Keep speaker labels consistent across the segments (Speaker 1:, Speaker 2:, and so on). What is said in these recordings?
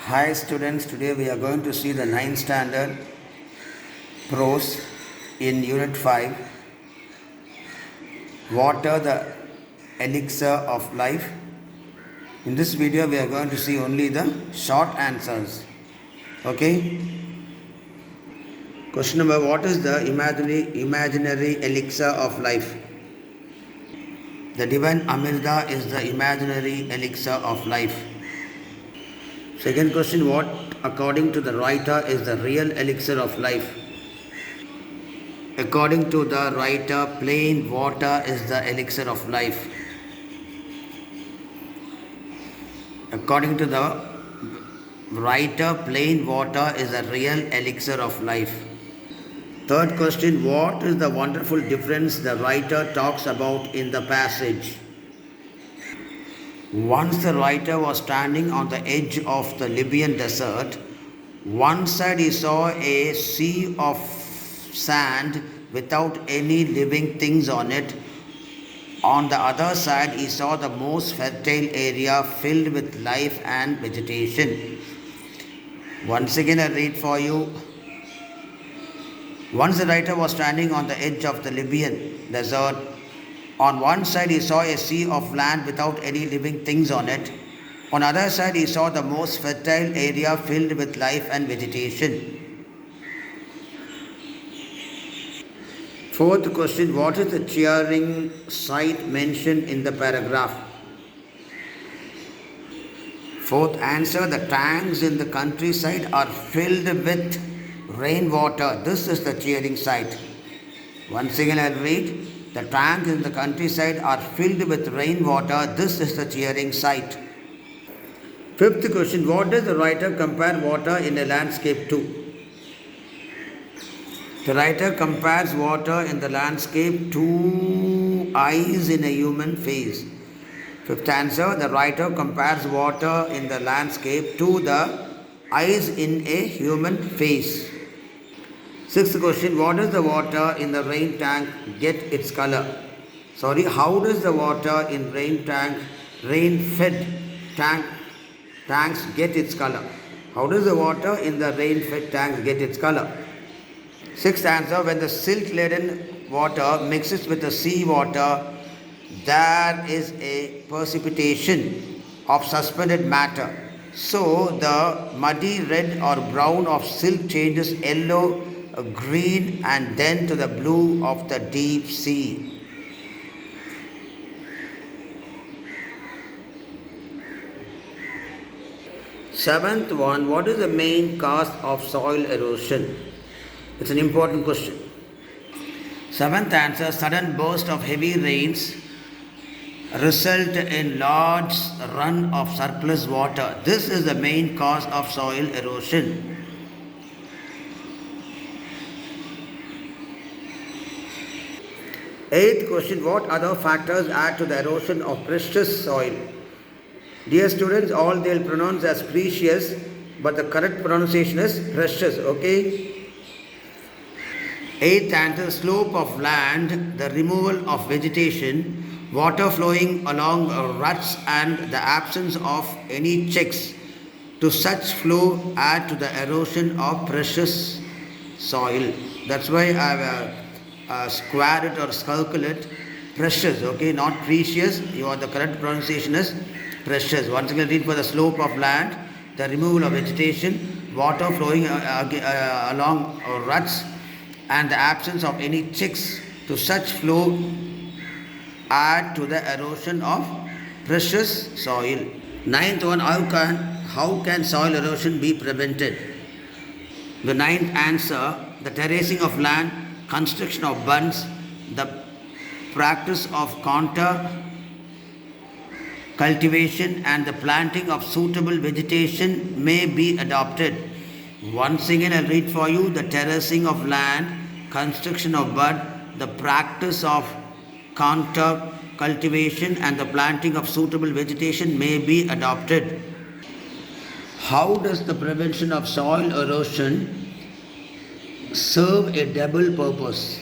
Speaker 1: Hi students, today we are going to see the 9th standard Prose in Unit-5. Water, the Elixer of life. In this video we are going to see only the short answers. Okay? Question number: what is the imaginary elixir of life? The divine Amirda is the imaginary elixir of life. Second question: what according to the writer is the real elixir of life? According to the writer, plain water is the elixir of life. According to the writer, plain water is the real elixir of life. Third question: what is the wonderful difference the writer talks about in the passage? Once the writer was standing on the edge of the Libyan desert. One side he saw a sea of sand without any living things on it. On the other side he saw the most fertile area filled with life and vegetation. Once again I read for you. Once the writer was standing on the edge of the Libyan desert. On one side he saw a sea of land without any living things on it. On the other side he saw the most fertile area filled with life and vegetation. Fourth question: what is the cheering sight mentioned in the paragraph? Fourth answer: the tanks in the countryside are filled with rainwater. This is the cheering sight. Once again I'll read. The tanks in the countryside are filled with rainwater. This is the cheering sight. Fifth question: what does the writer compare water in a landscape to? The writer compares water in the landscape to eyes in a human face. Fifth answer: the writer compares water in the landscape to the eyes in a human face. Sixth question: what does the water in the rain tank get its color? How does the water in rain-fed tanks get its color? How does the water in the rain-fed tanks get its color? Sixth answer: when the silt-laden water mixes with the sea water, there is a precipitation of suspended matter. So the muddy red or brown of silt changes yellow, green, and then to the blue of the deep sea. Seventh one: what is the main cause of soil erosion? It's an important question. Seventh answer: sudden burst of heavy rains result in large run of surplus water. This is the main cause of soil erosion. Eighth question: what other factors add to the erosion of precious soil? Dear students, all they'll pronounce as precious, but the correct pronunciation is precious. Okay? Eighth answer: slope of land, the removal of vegetation, water flowing along ruts, and the absence of any checks to such flow add to the erosion of precious soil. That's why I've square it or circle it. Precious, okay, not precious. The correct pronunciation is precious. Once again read for the slope of land, the removal of vegetation, water flowing along ruts, and the absence of any checks to such flow add to the erosion of precious soil. Ninth one: how can soil erosion be prevented? The ninth answer: the terracing of land, construction of bunds, the practice of contour cultivation, and the planting of suitable vegetation may be adopted. Once again I'll read for you. The terracing of land, construction of bud, the practice of contour cultivation, and the planting of suitable vegetation may be adopted. How does the prevention of soil erosion serve a double purpose?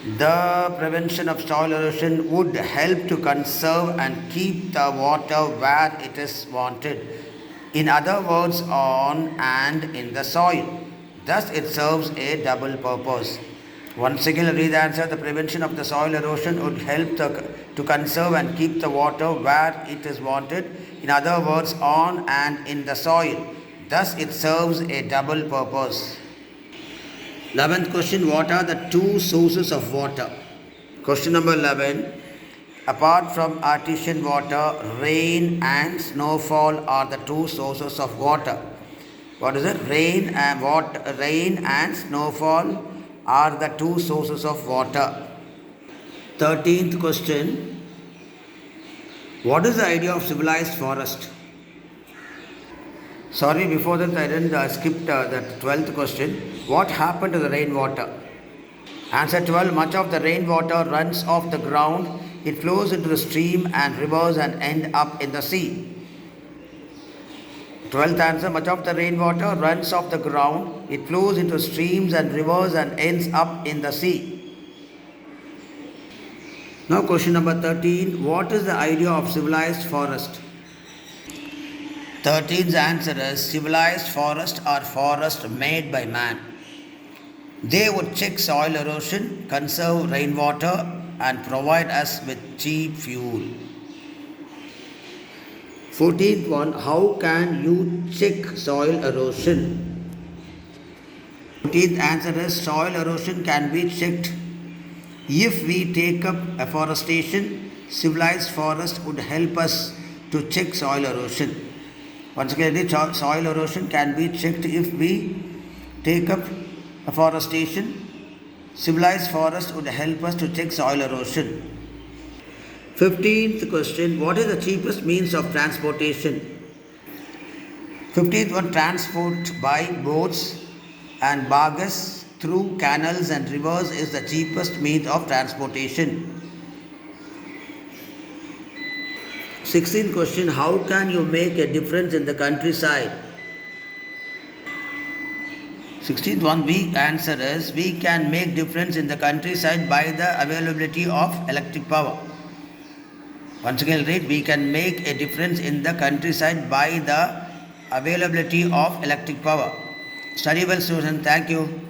Speaker 1: The prevention of soil erosion would help to conserve and keep the water where it is wanted. In other words, on and in the soil. Thus, it serves a double purpose. Once again, read the answer. The prevention of the soil erosion would help to conserve and keep the water where it is wanted. In other words, on and in the soil. Thus, it serves a double purpose. 11th question. What are the two sources of water? Question number 11. Apart from artesian water, rain and snowfall are the two sources of water. What is it? Rain and snowfall are the two sources of water. 13th question. What is the idea of civilized forest? Sorry, before that I didn't skip the 12th question. What happened to the rainwater? Answer 12. Much of the rainwater runs off the ground. It flows into the stream and rivers and end up in the sea. 12th answer. Much of the rainwater runs off the ground. It flows into streams and rivers and ends up in the sea. Now question number 13. What is the idea of civilized forest? 13th answer is civilized forests are forests made by man. They would check soil erosion, conserve rainwater, and provide us with cheap fuel. 14th one. How can you check soil erosion? 14th answer is soil erosion can be checked if we take up afforestation. Civilized forest would help us to check soil erosion. Once again, the soil erosion can be checked if we take up afforestation. Civilized forest would help us to check soil erosion. 15th question. What is the cheapest means of transportation? 15th one. Transport by boats and barges through canals and rivers is the cheapest means of transportation. 16th question. How can you make a difference in the countryside? 16th one. The answer is we can make difference in the countryside by the availability of electric power. Once again read. We can make a difference in the countryside by the availability of electric power. Study well, students. Thank you.